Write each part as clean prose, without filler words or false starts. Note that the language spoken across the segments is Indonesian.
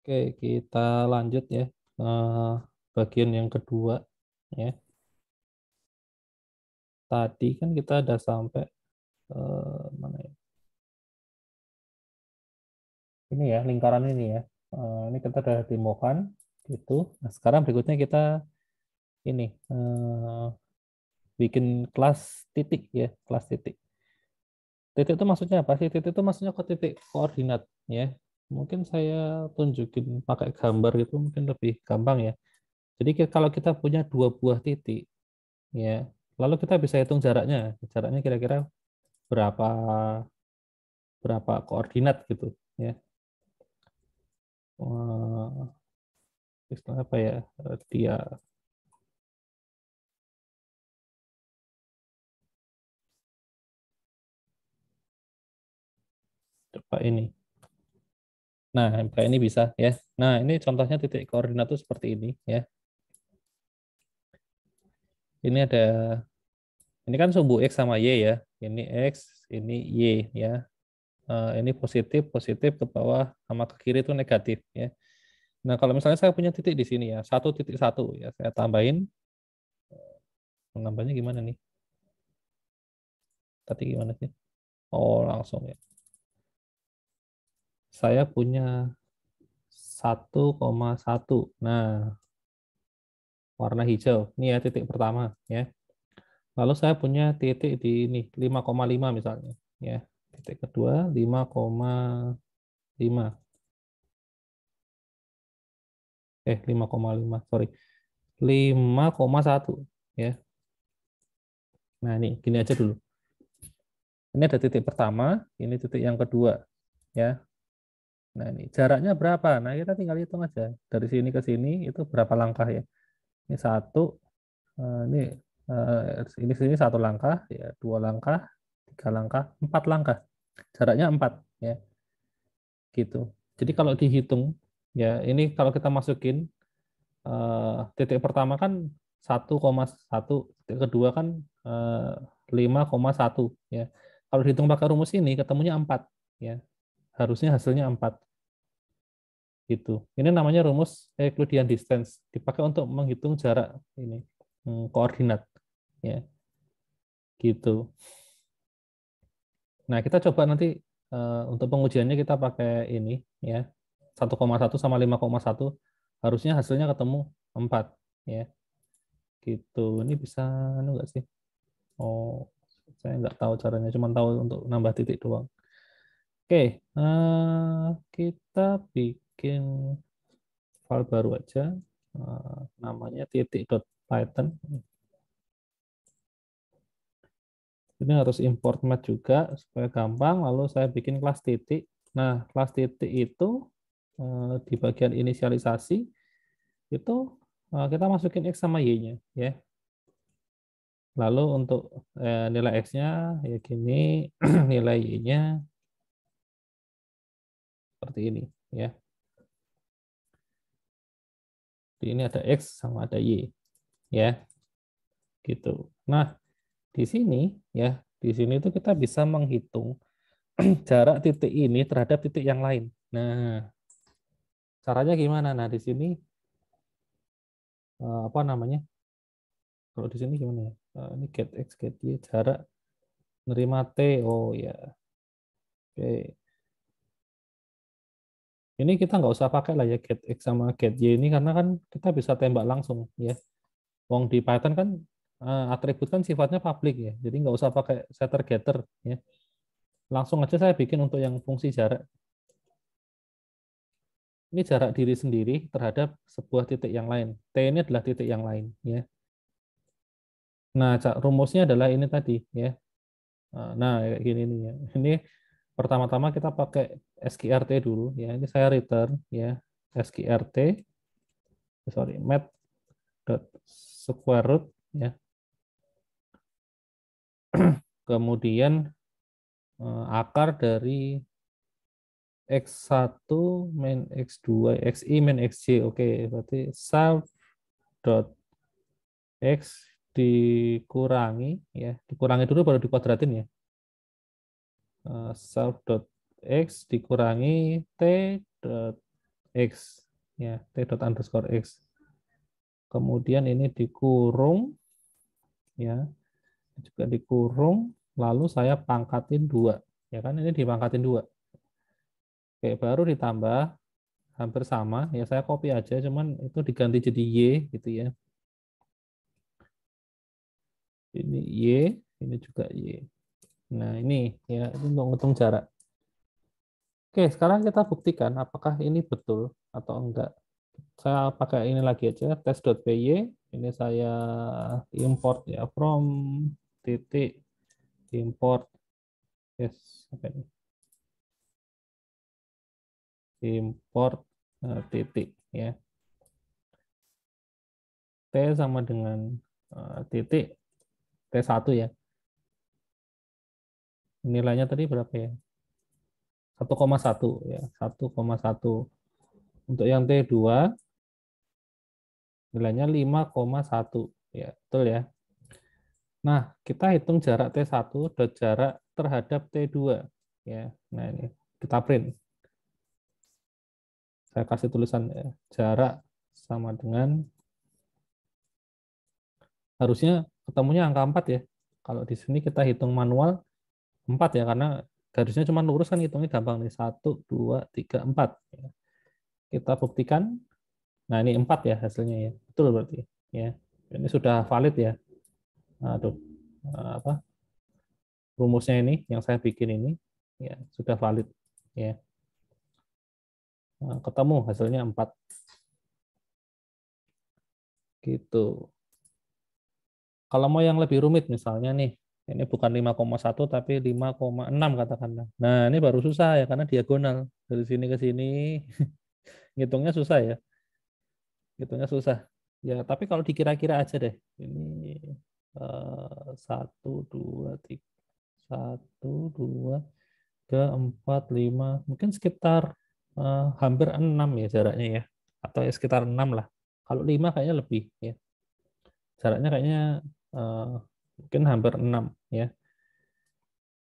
Oke, kita lanjut ya. Eh, Bagian yang kedua ya. Tadi kan kita ada sampai mana ya? Ini ya, lingkaran ini ya. Ini kita udah demokan gitu. Nah, sekarang berikutnya kita ini bikin kelas titik ya, kelas titik. Titik itu maksudnya apa sih? Titik itu maksudnya ke titik koordinat ya. Mungkin saya tunjukin pakai gambar gitu mungkin lebih gampang ya. Jadi kalau kita punya dua buah titik ya, lalu kita bisa hitung jaraknya. Jaraknya kira-kira berapa berapa koordinat gitu ya. Istilah apa ya? Dia coba ini. Nah, kayak ini bisa ya. Nah, ini contohnya titik koordinat itu seperti ini ya. Ini ada ini kan sumbu x sama y ya. Ini x, ini y ya. Ini positif, positif ke bawah sama ke kiri itu negatif ya. Nah, kalau misalnya saya punya titik di sini ya, 1,1 ya, saya tambahin. Menambahnya gimana nih? Tadi gimana sih? Oh, langsung ya. Saya punya 1,1. Nah, warna hijau. Ini ya titik pertama ya. Lalu saya punya titik di ini 5,5 misalnya ya. Titik kedua 5,5. 5,5, sorry. 5,1 ya. Nah, ini gini aja dulu. Ini ada titik pertama, ini titik yang kedua ya. Nah, ini jaraknya berapa? Nah, kita tinggal hitung aja. Dari sini ke sini itu berapa langkah ya? Ini satu, ini ini sini satu langkah, ya dua langkah, tiga langkah, empat langkah. Jaraknya 4 ya, gitu. Jadi kalau dihitung ya, ini kalau kita masukin titik pertama kan 1,1, titik kedua kan 5,1 ya. Kalau dihitung pakai rumus ini ketemunya 4 ya. Harusnya hasilnya 4 gitu. Ini namanya rumus Euclidean distance, dipakai untuk menghitung jarak ini koordinat ya, gitu. Nah, kita coba nanti untuk pengujiannya kita pakai ini ya. 1,1 sama 5,1 harusnya hasilnya ketemu 4 ya. Gitu. Ini bisa anu enggak sih? Oh, saya nggak tahu caranya, cuma tahu untuk nambah titik doang. Oke, kita bikin file baru aja. Namanya titik.python. Ini harus import math juga supaya gampang. Lalu saya bikin kelas titik. Nah, kelas titik itu di bagian inisialisasi itu kita masukin x sama y-nya ya. Lalu untuk nilai x-nya ya gini, nilai y-nya seperti ini ya. Jadi ini ada x sama ada y ya, gitu. Nah, di sini ya, di sini itu kita bisa menghitung jarak titik ini terhadap titik yang lain. Nah, caranya gimana? Nah, di sini apa namanya? Kalau di sini gimana ya? Ini get x get y jarak nerima t. Oh ya. Oke. Ini kita nggak usah pakai lah ya get x sama get y ini karena kan kita bisa tembak langsung ya. Wong di Python kan atribut kan sifatnya public ya. Jadi nggak usah pakai setter getter ya. Langsung aja saya bikin untuk yang fungsi jarak. Ini jarak diri sendiri terhadap sebuah titik yang lain. T ini adalah titik yang lain ya. Nah, rumusnya adalah ini tadi ya. Nah, kayak gini nih ya. Ini pertama-tama kita pakai sqrt dulu ya. Ini saya return ya sqrt, sorry, math dot square root ya. Kemudian akar dari x1 min x2 xi min xj. Oke, berarti self dot x dikurangi ya, dikurangi dulu baru dikuadratin ya. Self dot x dikurangi t dot X, ya, T dot underscore X. Kemudian ini dikurung, ya, juga dikurung, lalu saya pangkatin 2. Ya kan, ini dipangkatin 2. Oke, baru ditambah, hampir sama, ya saya copy aja, cuman itu diganti jadi Y, gitu ya. Ini Y, ini juga Y. Nah, ini ya, itu untuk ngitung jarak. Oke, sekarang kita buktikan apakah ini betul atau enggak. Saya pakai ini lagi aja, tes.py. Ini saya import ya, from titik import, yes, apa ini? Import titik ya. T sama dengan titik T1 ya. Nilainya tadi berapa ya? 1,1 ya, 1,1. Untuk yang T2 nilainya 5,1 ya, betul ya. Nah, kita hitung jarak T1 dan jarak terhadap T2 ya. Nah, ini kita print. Saya kasih tulisan ya, jarak sama dengan, harusnya ketemunya angka 4 ya. Kalau di sini kita hitung manual 4 ya, karena garisnya cuma lurus kan, hitungnya gampang nih. 1, 2, 3, 4. Kita buktikan. Nah, ini 4 ya hasilnya ya. Betul berarti ya. Ini sudah valid ya. Aduh, apa rumusnya ini yang saya bikin ini ya sudah valid ya. Nah, ketemu hasilnya 4 gitu. Kalau mau yang lebih rumit misalnya nih, ini bukan 5,1 tapi 5,6 katakanlah. Nah, ini baru susah ya karena diagonal dari sini ke sini. Ngitungnya susah ya. Ngitungnya susah. Ya, tapi kalau dikira-kira aja deh. Ini 1, 2, 3, 1, 2, 3, 4, 5, mungkin sekitar hampir 6 ya jaraknya ya. Atau ya sekitar 6 lah. Kalau 5 kayaknya lebih ya. Jaraknya kayaknya eh, mungkin hampir 6 ya.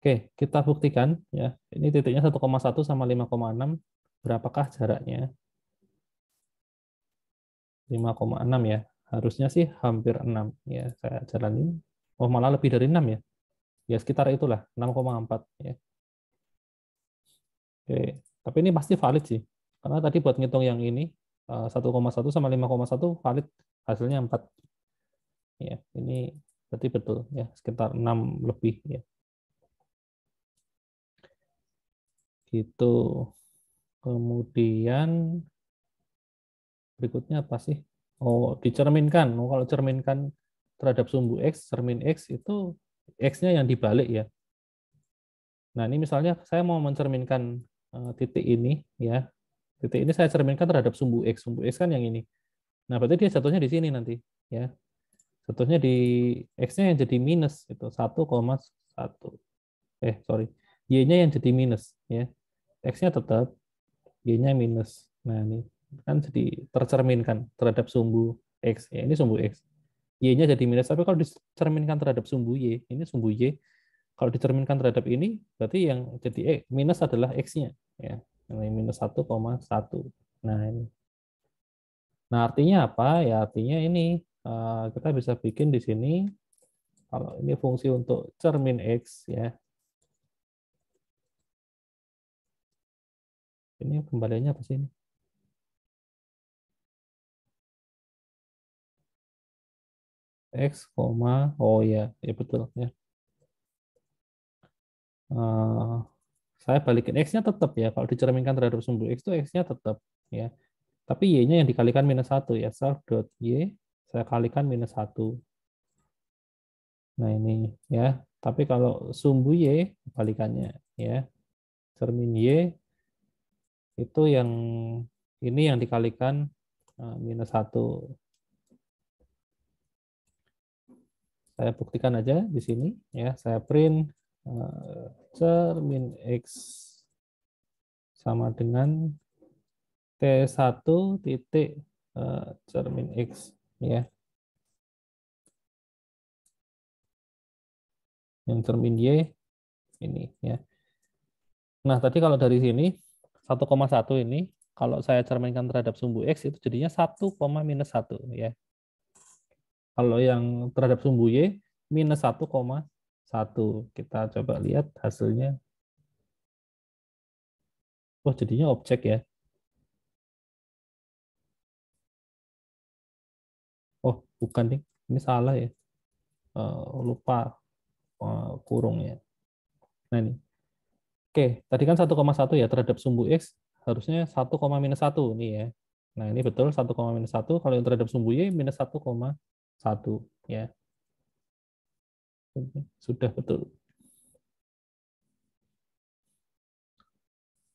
Oke, kita buktikan ya. Ini titiknya 1,1 sama 5,6. Berapakah jaraknya? 5,6 ya. Harusnya sih hampir 6 ya. Saya jalanin. Oh, malah lebih dari 6 ya. Ya sekitar itulah, 6,4 ya. Oke, tapi ini pasti valid sih. Karena tadi buat ngitung yang ini 1,1 sama 5,1 valid, hasilnya 4. Ya, ini berarti betul ya, sekitar 6 lebih ya. Gitu. Kemudian berikutnya apa sih? Oh, dicerminkan. Oh, kalau cerminkan terhadap sumbu X, cermin X itu X-nya yang dibalik ya. Nah, ini misalnya saya mau mencerminkan titik ini ya. Titik ini saya cerminkan terhadap sumbu X. Sumbu X kan yang ini. Nah, berarti dia jatuhnya di sini nanti ya. Jatuhnya di X-nya yang jadi minus itu 1,1. Sorry. Y-nya yang jadi minus ya. X-nya tetap, Y-nya minus. Nah, ini kan jadi tercerminkan terhadap sumbu X. Ya, ini sumbu X. Y-nya jadi minus. Tapi kalau dicerminkan terhadap sumbu Y, ini sumbu Y. Kalau dicerminkan terhadap ini, berarti yang jadi minus adalah X-nya. Ya. Ini minus 1,1. Nah, ini. Nah, artinya apa? Ya, artinya ini kita bisa bikin di sini, kalau ini fungsi untuk cermin X, ya. Ini kembaliannya apa sih ini? X, oh ya, ya betul ya. Eh, saya balikin X-nya tetap ya. Kalau dicerminkan terhadap sumbu X itu X-nya tetap ya. Tapi Y-nya yang dikalikan minus 1 ya. Self dot Y saya kalikan minus 1. Nah ini ya. Tapi kalau sumbu Y kebalikannya ya. Cermin Y itu yang ini yang dikalikan minus 1. Saya buktikan aja di sini ya. Saya print cermin X sama dengan T1 titik cermin X ya. Yang cermin Y ini ya. Nah, tadi kalau dari sini 1,1 ini kalau saya cerminkan terhadap sumbu X itu jadinya 1, minus 1 ya. Kalau yang terhadap sumbu Y minus 1,1. Kita coba lihat hasilnya. Oh, jadinya objek ya. Oh, bukan nih. Ini salah ya. Lupa kurung ya. Nah, ini. Oke, tadi kan 1,1 ya terhadap sumbu X harusnya 1, minus 1 nih ya. Nah, ini betul 1, minus 1. Kalau yang terhadap sumbu Y minus 1,1 ya. Sudah betul.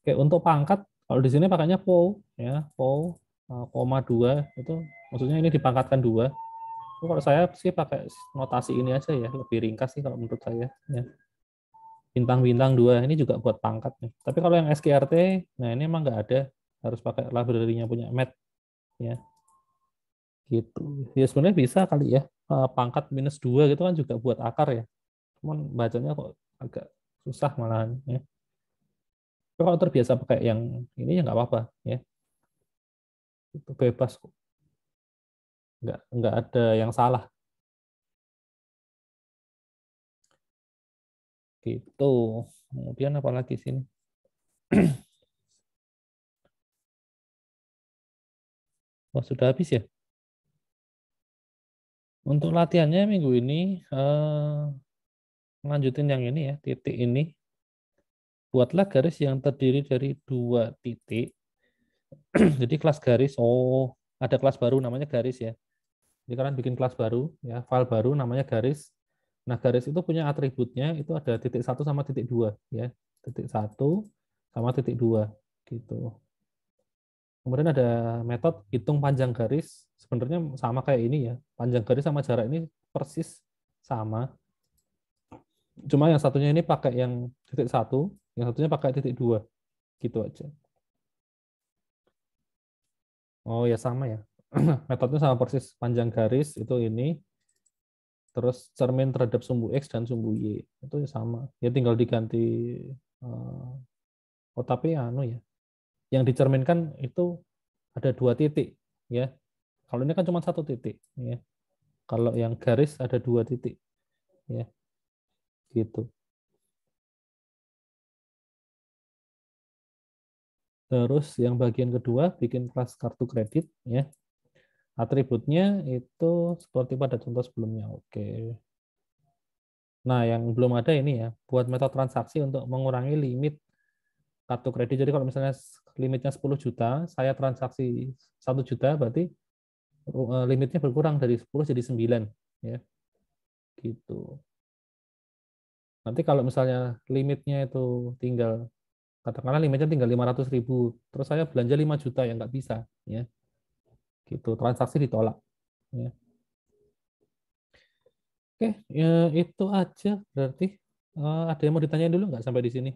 Oke, untuk pangkat kalau di sini pakainya POW ya, POW koma 2 itu maksudnya ini dipangkatkan 2. Kalau saya sih pakai notasi ini aja ya, lebih ringkas sih kalau menurut saya ya. Bintang-bintang 2 ini juga buat pangkat nih. Tapi kalau yang SKRT, nah ini emang nggak ada, harus pakai library-nya punya Math ya. Gitu. Ya sebenarnya bisa kali ya. Pangkat minus 2 gitu kan juga buat akar ya. Cuman bacanya kok agak susah malahan ya. Tapi kalau terbiasa pakai yang ini ya nggak apa-apa ya. Itu bebas kok. Nggak ada yang salah. Gitu. Kemudian apa lagi sini? Wah, sudah habis ya? Untuk latihannya minggu ini lanjutin yang ini ya, titik ini. Buatlah garis yang terdiri dari 2 titik. Jadi kelas garis, oh ada kelas baru namanya garis ya. Jadi kalian bikin kelas baru, ya file baru namanya garis. Nah garis itu punya atributnya itu ada titik 1 sama titik 2 ya. Titik 1 sama titik 2 gitu. Kemudian ada metode hitung panjang garis. Sebenarnya sama kayak ini ya. Panjang garis sama jarak ini persis sama. Cuma yang satunya ini pakai yang titik 1, yang satunya pakai titik 2 gitu aja. Oh ya sama ya. Metodenya sama persis. Panjang garis itu ini, terus cermin terhadap sumbu X dan sumbu Y. Itu ya sama. Ya tinggal diganti. Oh tapi anu ya. Yang dicerminkan itu ada 2 titik. Ya. Kalau ini kan cuma 1 titik. Ya. Kalau yang garis ada 2 titik. Ya. Gitu. Terus yang bagian kedua bikin kelas kartu kredit. Ya. Atributnya itu seperti pada contoh sebelumnya. Oke. Nah, yang belum ada ini ya, buat metode transaksi untuk mengurangi limit kartu kredit. Jadi kalau misalnya limitnya 10 juta, saya transaksi 1 juta, berarti limitnya berkurang dari 10 jadi 9. Ya, gitu. Nanti kalau misalnya limitnya itu tinggal, katakanlah limitnya tinggal 500.000, terus saya belanja 5 juta, ya nggak bisa. Ya, gitu. Transaksi ditolak. Ya. Oke, ya, itu aja berarti. Ada yang mau ditanyain dulu nggak sampai di sini?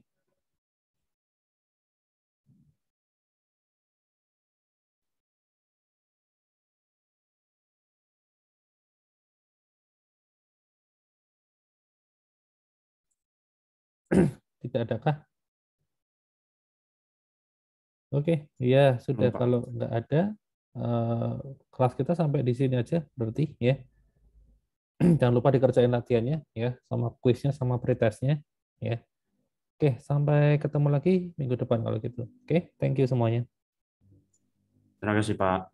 Tidak adakah? Oke, ya sudah Pak. kalau nggak ada eh, kelas kita sampai di sini aja berarti ya. Jangan lupa dikerjain latihannya ya, sama kuisnya sama pretestnya ya. Oke, sampai ketemu lagi minggu depan kalau gitu. Oke, thank you semuanya. Terima kasih, Pak.